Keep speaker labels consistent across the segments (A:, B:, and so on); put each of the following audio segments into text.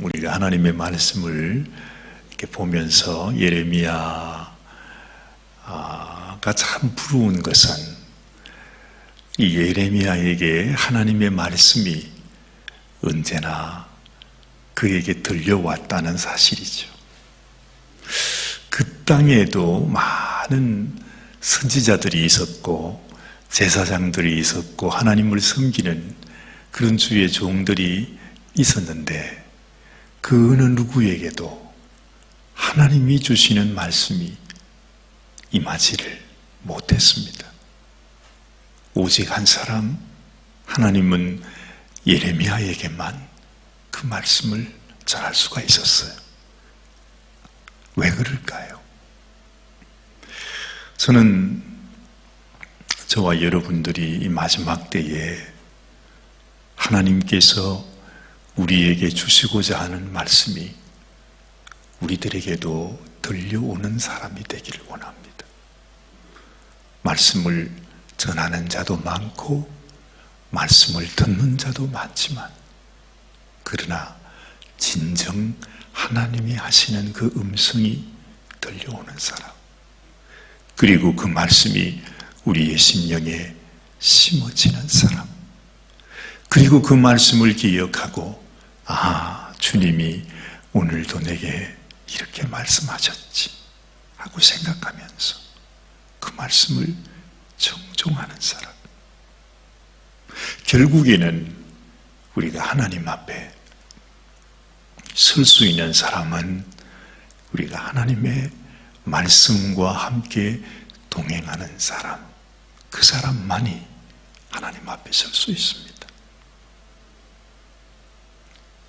A: 우리가 하나님의 말씀을 이렇게 보면서 예레미야가 참 부러운 것은 이 예레미야에게 하나님의 말씀이 언제나 그에게 들려왔다는 사실이죠. 그 땅에도 많은 선지자들이 있었고 제사장들이 있었고 하나님을 섬기는 그런 주의 종들이 있었는데 그 어느 누구에게도 하나님이 주시는 말씀이 임하지를 못했습니다. 오직 한 사람, 하나님은 예레미야에게만 그 말씀을 전할 수가 있었어요. 왜 그럴까요? 저는 저와 여러분들이 이 마지막 때에 하나님께서 우리에게 주시고자 하는 말씀이 우리들에게도 들려오는 사람이 되기를 원합니다. 말씀을 전하는 자도 많고 말씀을 듣는 자도 많지만 그러나 진정 하나님이 하시는 그 음성이 들려오는 사람, 그리고 그 말씀이 우리의 심령에 심어지는 사람, 그리고 그 말씀을 기억하고 주님이 오늘도 내게 이렇게 말씀하셨지 하고 생각하면서 그 말씀을 정종하는 사람. 결국에는 우리가 하나님 앞에 설 수 있는 사람은 우리가 하나님의 말씀과 함께 동행하는 사람, 그 사람만이 하나님 앞에 설 수 있습니다.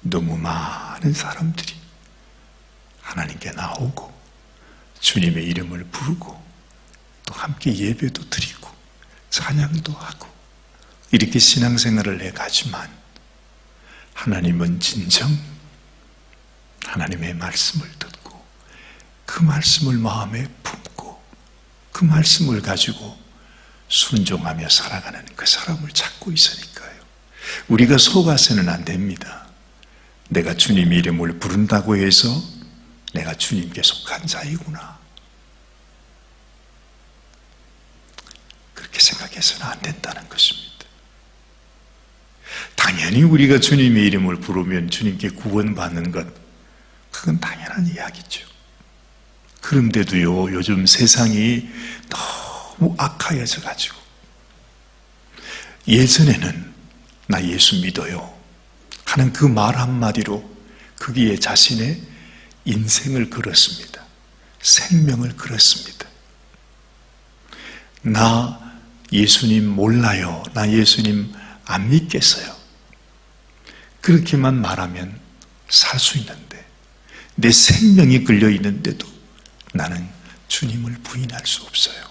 A: 너무 많은 사람들이 하나님께 나오고 주님의 이름을 부르고 또 함께 예배도 드리고 찬양도 하고 이렇게 신앙생활을 해가지만 하나님은 진정 하나님의 말씀을 듣고 그 말씀을 마음에 품고 그 말씀을 가지고 순종하며 살아가는 그 사람을 찾고 있으니까요. 우리가 속아서는 안 됩니다. 내가 주님의 이름을 부른다고 해서 내가 주님께 속한 자이구나, 그렇게 생각해서는 안 된다는 것입니다. 당연히 우리가 주님의 이름을 부르면 주님께 구원받는 것, 그건 당연한 이야기죠. 그런데도요, 요즘 세상이 너무 악하여져 가지고 예전에는 나 예수 믿어요 하는 그 말 한마디로 거기에 자신의 인생을 걸었습니다. 생명을 걸었습니다. 나 예수님 몰라요, 나 예수님 안 믿겠어요, 그렇게만 말하면 살 수 있는데 내 생명이 걸려 있는데도 나는 주님을 부인할 수 없어요.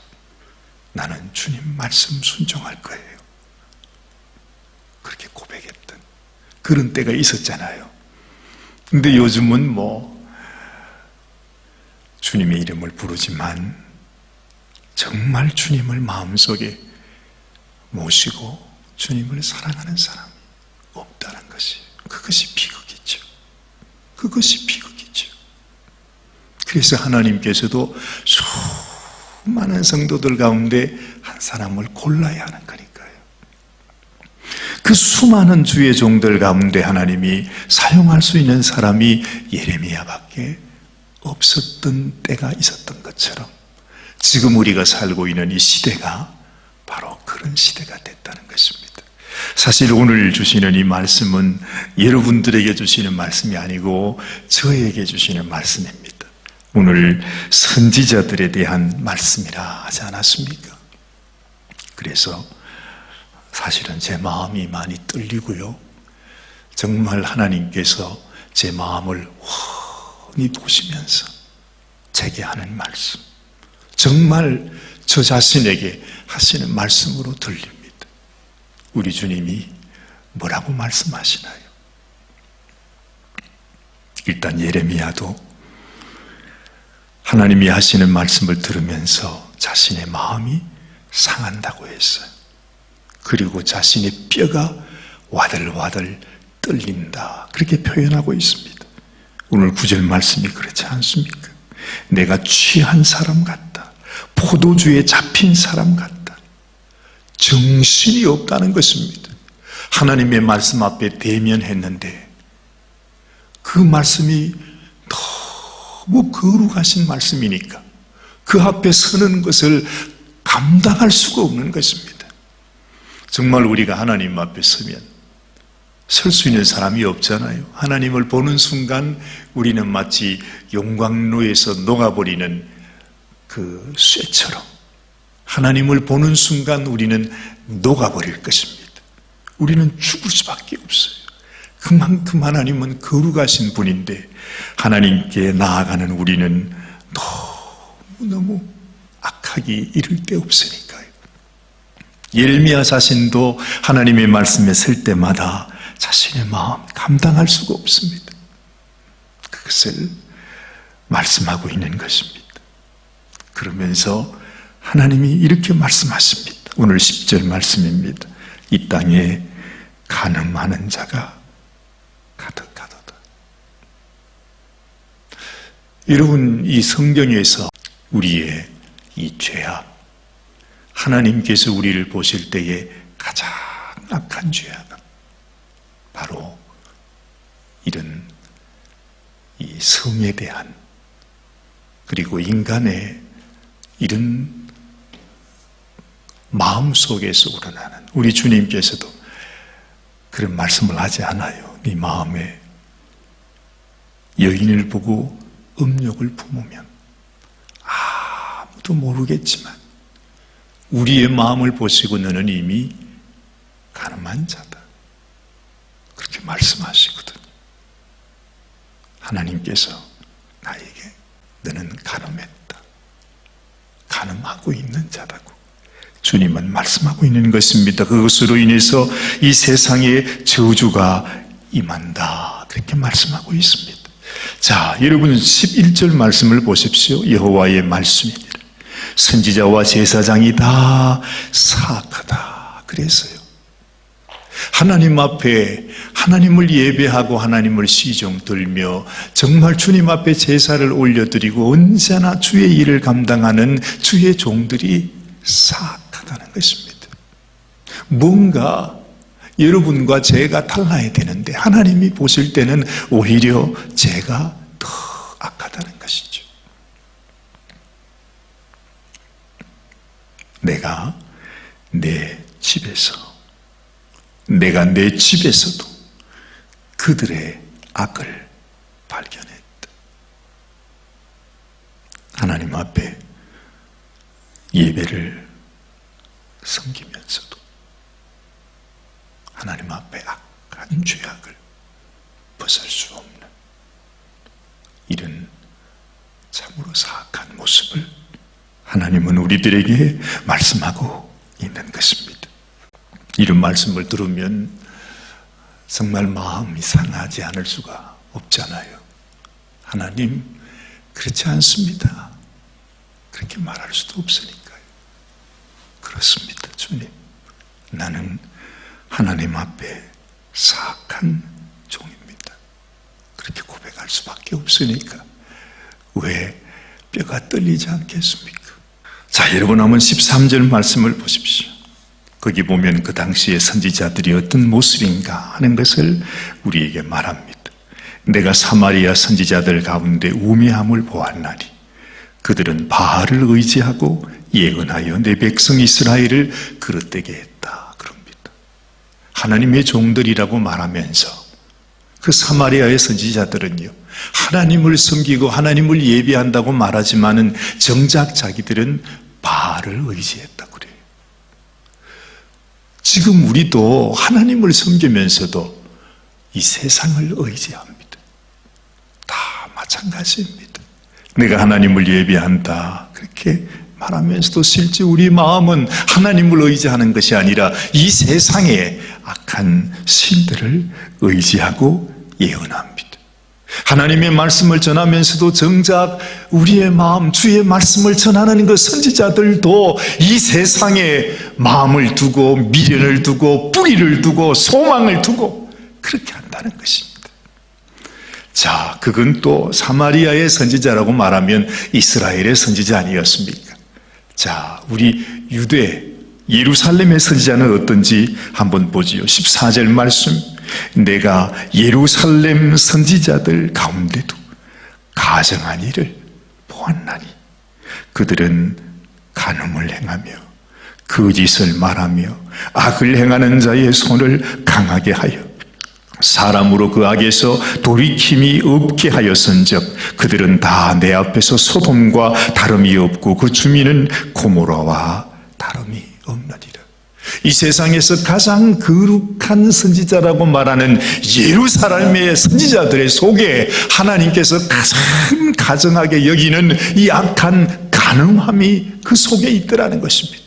A: 나는 주님 말씀 순종할 거예요. 그렇게 고백했던 그런 때가 있었잖아요. 근데 요즘은 주님의 이름을 부르지만 정말 주님을 마음속에 모시고 주님을 사랑하는 사람이 없다는 것이, 그것이 비극이죠. 그것이 비극이죠. 그래서 하나님께서도 수많은 성도들 가운데 한 사람을 골라야 하는 거니까요. 그 수많은 주의 종들 가운데 하나님이 사용할 수 있는 사람이 예레미야밖에 없었던 때가 있었던 것처럼 지금 우리가 살고 있는 이 시대가 바로 그런 시대가 됐다는 것입니다. 사실 오늘 주시는 이 말씀은 여러분들에게 주시는 말씀이 아니고 저에게 주시는 말씀입니다. 오늘 선지자들에 대한 말씀이라 하지 않았습니까? 그래서 사실은 제 마음이 많이 떨리고요, 정말 하나님께서 제 마음을 훤히 보시면서 제게 하는 말씀, 정말 저 자신에게 하시는 말씀으로 들립니다. 우리 주님이 뭐라고 말씀하시나요? 일단 예레미야도 하나님이 하시는 말씀을 들으면서 자신의 마음이 상한다고 했어요. 그리고 자신의 뼈가 와들와들 떨린다, 그렇게 표현하고 있습니다. 오늘 9절 말씀이 그렇지 않습니까? 내가 취한 사람 같다. 포도주에 잡힌 사람 같다. 정신이 없다는 것입니다. 하나님의 말씀 앞에 대면했는데 그 말씀이 너무 거룩하신 말씀이니까 그 앞에 서는 것을 감당할 수가 없는 것입니다. 정말 우리가 하나님 앞에 서면 설 수 있는 사람이 없잖아요. 하나님을 보는 순간 우리는 마치 용광로에서 녹아버리는 그 쇠처럼 하나님을 보는 순간 우리는 녹아버릴 것입니다. 우리는 죽을 수밖에 없어요. 그만큼 하나님은 거룩하신 분인데 하나님께 나아가는 우리는 너무너무 악하기 이를 데 없으니까요. 예레미야 자신도 하나님의 말씀에 설 때마다 자신의 마음 감당할 수가 없습니다. 그것을 말씀하고 있는 것입니다. 그러면서 하나님이 이렇게 말씀하십니다. 오늘 10절 말씀입니다. 이 땅에 간음하는 자가 가득하도다. 여러분, 이 성경에서 우리의 이 죄악, 하나님께서 우리를 보실 때에 가장 악한 죄악은 바로 이런 이 성에 대한 그리고 인간의 이런 마음 속에서 우러나는, 우리 주님께서도 그런 말씀을 하지 않아요. 네 마음에 여인을 보고 음욕을 품으면 아무도 모르겠지만 우리의 마음을 보시고 너는 이미 간음한 자다. 그렇게 말씀하시거든요. 하나님께서 나에게 너는 간음했다. 간음하고 있는 자다고 주님은 말씀하고 있는 것입니다. 그것으로 인해서 이 세상에 저주가 임한다. 그렇게 말씀하고 있습니다. 자, 여러분 11절 말씀을 보십시오. 여호와의 말씀입니다. 선지자와 제사장이 다 사악하다. 그래서요. 하나님 앞에 하나님을 예배하고 하나님을 시종 들며 정말 주님 앞에 제사를 올려드리고 언제나 주의 일을 감당하는 주의 종들이 사악하다는 것입니다. 뭔가 여러분과 제가 달라야 되는데 하나님이 보실 때는 오히려 제가 더 악하다는 것이죠. 내가 내 집에서도 그들의 악을 발견했다. 하나님 앞에 예배를 섬기면서도 하나님 앞에 악한 죄악을 벗을 수 없는 이런 참으로 사악한 모습을 하나님은 우리들에게 말씀하고 있는 것입니다. 이런 말씀을 들으면 정말 마음이 상하지 않을 수가 없잖아요. 하나님, 그렇지 않습니다. 그렇게 말할 수도 없으니까요. 그렇습니다, 주님. 나는 하나님 앞에 사악한 종입니다. 그렇게 고백할 수밖에 없으니까 왜 뼈가 떨리지 않겠습니까? 자, 여러분 한번 13절 말씀을 보십시오. 거기 보면 그 당시의 선지자들이 어떤 모습인가 하는 것을 우리에게 말합니다. 내가 사마리아 선지자들 가운데 우매함을 보았나니 그들은 바알을 의지하고 예언하여 내 백성 이스라엘을 그릇되게 했다. 그럽니다. 하나님의 종들이라고 말하면서 그 사마리아의 선지자들은요, 하나님을 섬기고 하나님을 예배한다고 말하지만은 정작 자기들은 바알을 의지했다고 그래요. 지금 우리도 하나님을 섬기면서도 이 세상을 의지합니다. 다 마찬가지입니다. 내가 하나님을 예배한다 그렇게 말하면서도 실제 우리 마음은 하나님을 의지하는 것이 아니라 이 세상의 악한 신들을 의지하고 예언합니다. 하나님의 말씀을 전하면서도 정작 우리의 마음, 주의 말씀을 전하는 그 선지자들도 이 세상에 마음을 두고 미련을 두고 뿌리를 두고 소망을 두고 그렇게 한다는 것입니다. 자, 그건 또 사마리아의 선지자라고 말하면 이스라엘의 선지자 아니었습니까? 자, 우리 유대 예루살렘의 선지자는 어떤지 한번 보지요. 14절 말씀. 내가 예루살렘 선지자들 가운데도 가증한 일을 보았나니 그들은 간음을 행하며 거짓을 말하며 악을 행하는 자의 손을 강하게 하여 사람으로 그 악에서 돌이킴이 없게 하였은즉 그들은 다 내 앞에서 소돔과 다름이 없고 그 주민은 고모라와 다름이 없느니라. 이 세상에서 가장 거룩한 선지자라고 말하는 예루살렘의 선지자들의 속에 하나님께서 가장 가증하게 여기는 이 악한 간음함이 그 속에 있더라는 것입니다.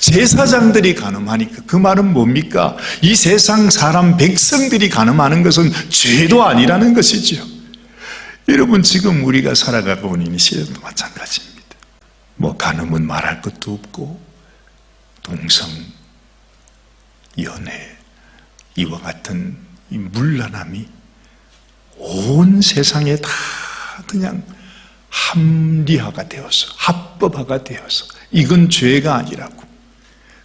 A: 제사장들이 간음하니까 그 말은 뭡니까? 이 세상 사람 백성들이 간음하는 것은 죄도 아니라는 것이죠. 여러분, 지금 우리가 살아가고 있는 이 시대도 마찬가지입니다. 뭐 간음은 말할 것도 없고 동성, 연애, 이와 같은 이 문란함이 온 세상에 다 그냥 합리화가 되어서, 합법화가 되어서 이건 죄가 아니라고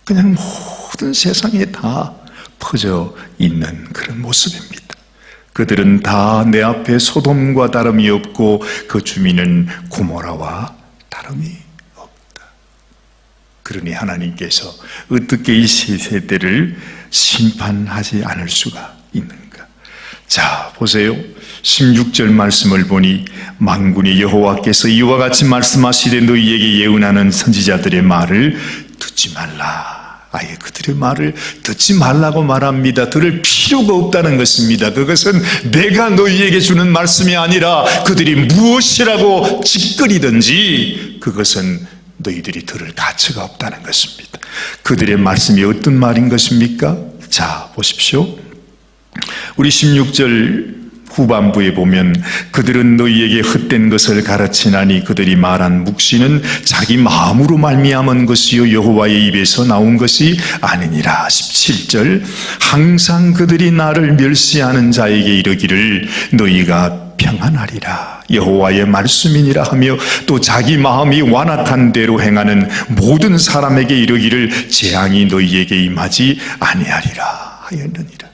A: 그냥 모든 세상에 다 퍼져 있는 그런 모습입니다. 그들은 다 내 앞에 소돔과 다름이 없고 그 주민은 고모라와 다름이 없다. 그러니 하나님께서 어떻게 이 세대를 심판하지 않을 수가 있는가? 자, 보세요. 16절 말씀을 보니 만군의 여호와께서 이와 같이 말씀하시되 너희에게 예언하는 선지자들의 말을 듣지 말라. 아예 그들의 말을 듣지 말라고 말합니다. 들을 필요가 없다는 것입니다. 그것은 내가 너희에게 주는 말씀이 아니라 그들이 무엇이라고 짓거리든지 그것은 너희들이 들을 가치가 없다는 것입니다. 그들의 말씀이 어떤 말인 것입니까? 자, 보십시오. 우리 16절 후반부에 보면 그들은 너희에게 헛된 것을 가르치나니 그들이 말한 묵시는 자기 마음으로 말미암은 것이요 여호와의 입에서 나온 것이 아니니라. 17절 항상 그들이 나를 멸시하는 자에게 이르기를 너희가 평안하리라 여호와의 말씀이니라 하며 또 자기 마음이 완악한 대로 행하는 모든 사람에게 이르기를 재앙이 너희에게 임하지 아니하리라 하였느니라.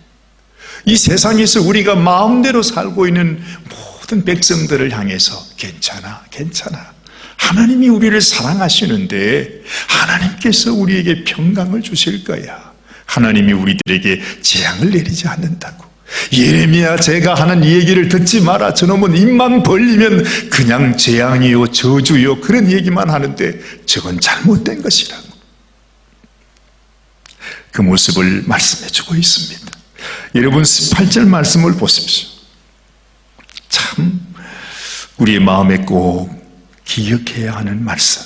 A: 이 세상에서 우리가 마음대로 살고 있는 모든 백성들을 향해서 괜찮아, 괜찮아. 하나님이 우리를 사랑하시는데 하나님께서 우리에게 평강을 주실 거야. 하나님이 우리들에게 재앙을 내리지 않는다고. 예레미야 제가 하는 이 얘기를 듣지 마라. 저놈은 입만 벌리면 그냥 재앙이요 저주요 그런 얘기만 하는데 저건 잘못된 것이라고. 그 모습을 말씀해 주고 있습니다. 여러분 18절 말씀을 보십시오. 참 우리의 마음에 꼭 기억해야 하는 말씀.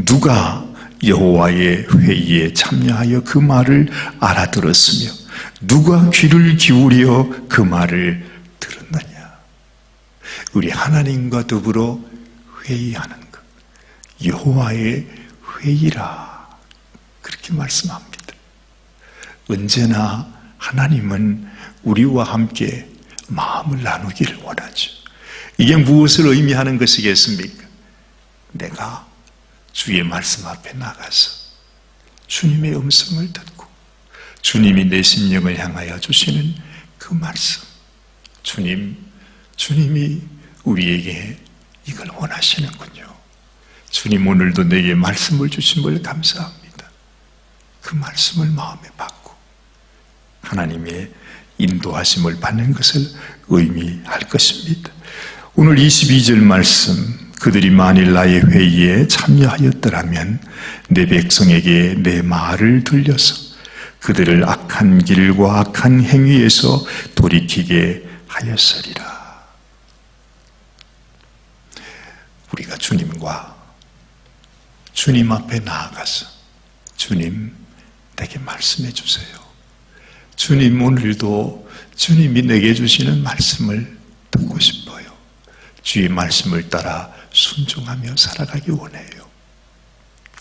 A: 누가 여호와의 회의에 참여하여 그 말을 알아들었으며 누가 귀를 기울여 그 말을 들었느냐. 우리 하나님과 더불어 회의하는 것, 여호와의 회의라 그렇게 말씀합니다. 언제나 하나님은 우리와 함께 마음을 나누기를 원하죠. 이게 무엇을 의미하는 것이겠습니까? 내가 주의 말씀 앞에 나가서 주님의 음성을 듣고 주님이 내 심령을 향하여 주시는 그 말씀, 주님이 우리에게 이걸 원하시는군요. 주님 오늘도 내게 말씀을 주심을 감사합니다. 그 말씀을 마음에 받고 하나님의 인도하심을 받는 것을 의미할 것입니다. 오늘 22절 말씀, 그들이 만일 나의 회의에 참여하였더라면 내 백성에게 내 말을 들려서 그들을 악한 길과 악한 행위에서 돌이키게 하였으리라. 우리가 주님 앞에 나아가서 주님 내게 말씀해 주세요. 주님 오늘도 주님이 내게 주시는 말씀을 듣고 싶어요. 주의 말씀을 따라 순종하며 살아가기 원해요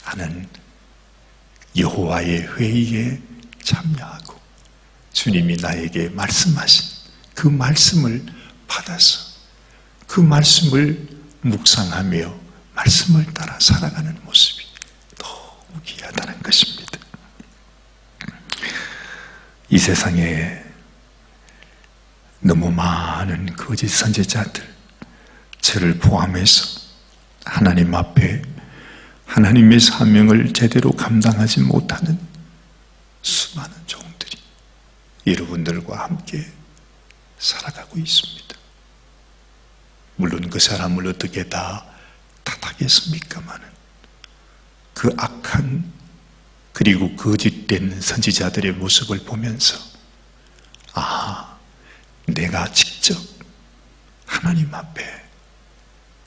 A: 하는 여호와의 회의에 참여하고 주님이 나에게 말씀하신 그 말씀을 받아서 그 말씀을 묵상하며 말씀을 따라 살아가는 모습이 너무 귀하다는 것입니다. 이 세상에 너무 많은 거짓 선지자들, 저를 포함해서 하나님 앞에 하나님의 사명을 제대로 감당하지 못하는 수많은 종들이 여러분들과 함께 살아가고 있습니다. 물론 그 사람을 어떻게 다 탓하겠습니까마는 그 악한 그리고 거짓된 선지자들의 모습을 보면서 내가 직접 하나님 앞에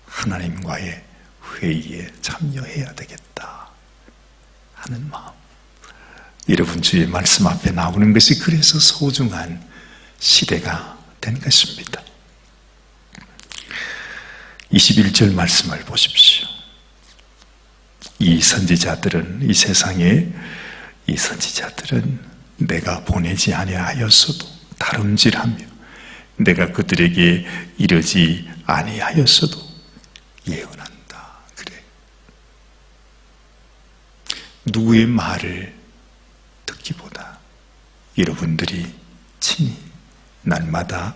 A: 하나님과의 회의에 참여해야 되겠다 하는 마음, 여러분 주의 말씀 앞에 나오는 것이 그래서 소중한 시대가 된 것입니다. 21절 말씀을 보십시오. 이 선지자들은, 이 세상에 이 선지자들은 내가 보내지 아니하였어도 다름질하며 내가 그들에게 이르지 아니하였어도 예언한다. 그래. 누구의 말을 듣기보다 여러분들이 친히 날마다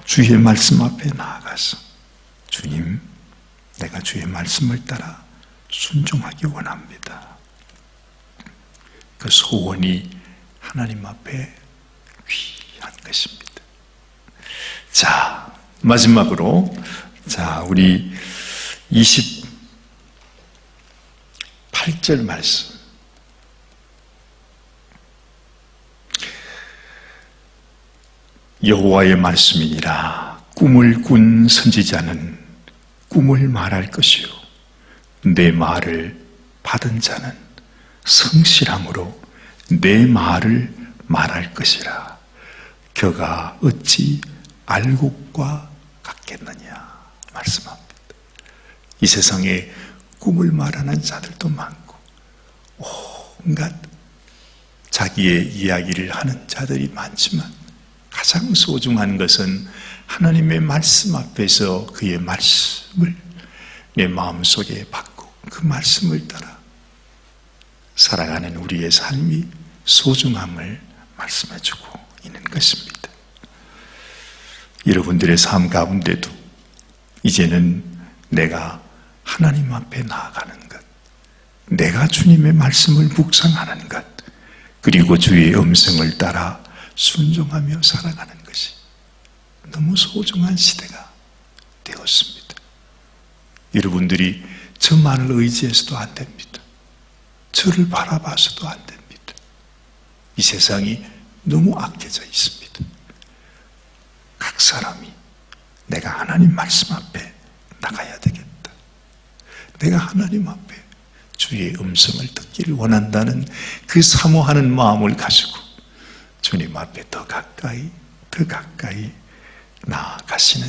A: 주의 말씀 앞에 나아가서 주님, 내가 주의 말씀을 따라 순종하기 원합니다. 그 소원이 하나님 앞에 귀한 것입니다. 자, 마지막으로 우리 28절 말씀. 여호와의 말씀이니라. 꿈을 꾼 선지자는 꿈을 말할 것이요 내 말을 받은 자는 성실함으로 내 말을 말할 것이라. 그가 어찌 알곡과 같겠느냐 말씀합니다. 이 세상에 꿈을 말하는 자들도 많고 온갖 자기의 이야기를 하는 자들이 많지만 가장 소중한 것은 하나님의 말씀 앞에서 그의 말씀을 내 마음속에 받고 그 말씀을 따라 살아가는 우리의 삶이 소중함을 말씀해주고 있는 것입니다. 여러분들의 삶 가운데도 이제는 내가 하나님 앞에 나아가는 것, 내가 주님의 말씀을 묵상하는 것, 그리고 주의 음성을 따라 순종하며 살아가는 것이 너무 소중한 시대가 되었습니다. 여러분들이 저만을 의지해서도 안 됩니다. 저를 바라봐서도 안 됩니다. 이 세상이 너무 악해져 있습니다. 각 사람이 내가 하나님 말씀 앞에 나가야 되겠다. 내가 하나님 앞에 주의 음성을 듣기를 원한다는 그 사모하는 마음을 가지고 주님 앞에 더 가까이 나아가시는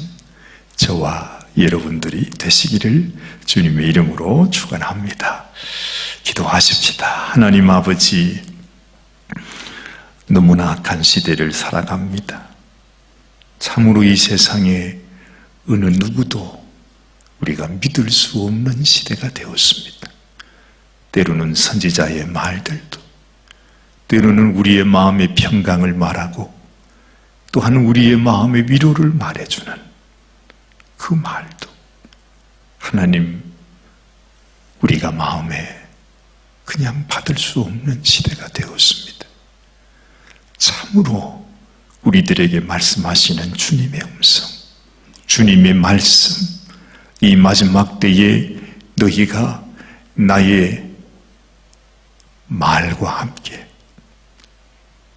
A: 저와 여러분들이 되시기를 주님의 이름으로 축원합니다. 기도하십시다. 하나님 아버지, 너무나 악한 시대를 살아갑니다. 참으로 이 세상에 어느 누구도 우리가 믿을 수 없는 시대가 되었습니다. 때로는 선지자의 말들도, 때로는 우리의 마음의 평강을 말하고 또한 우리의 마음의 위로를 말해주는 그 말도 하나님, 우리가 마음에 그냥 받을 수 없는 시대가 되었습니다. 참으로 우리들에게 말씀하시는 주님의 음성, 주님의 말씀, 이 마지막 때에 너희가 나의 말과 함께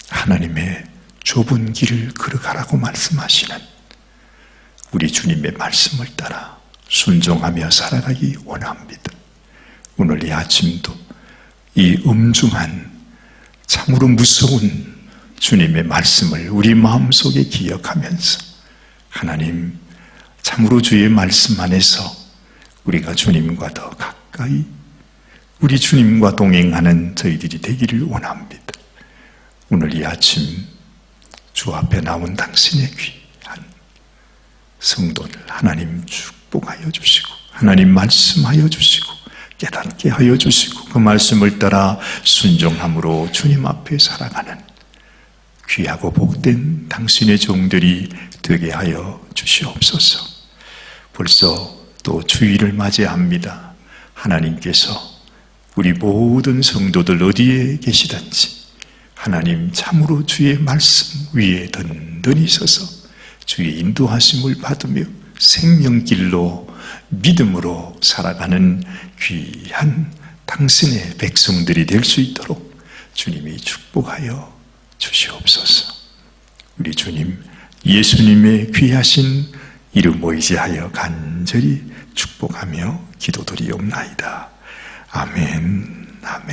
A: 하나님의 좁은 길을 걸어가라고 말씀하시는 우리 주님의 말씀을 따라 순종하며 살아가기 원합니다. 오늘 이 아침도 이 엄중한 참으로 무서운 주님의 말씀을 우리 마음속에 기억하면서 하나님, 참으로 주의 말씀 안에서 우리가 주님과 더 가까이 우리 주님과 동행하는 저희들이 되기를 원합니다. 오늘 이 아침 주 앞에 나온 당신의 귀한 성도를 하나님 축복하여 주시고 하나님 말씀하여 주시고 깨닫게 하여 주시고 그 말씀을 따라 순종함으로 주님 앞에 살아가는 귀하고 복된 당신의 종들이 되게 하여 주시옵소서. 벌써 또 주일을 맞이합니다. 하나님께서 우리 모든 성도들 어디에 계시든지 하나님 참으로 주의 말씀 위에 든든히 서서 주의 인도하심을 받으며 생명길로 믿음으로 살아가는 귀한 당신의 백성들이 될 수 있도록 주님이 축복하여 주시옵소서. 우리 주님 예수님의 귀하신 이름 의지하여 간절히 축복하며 기도드리옵나이다. 아멘. 아멘.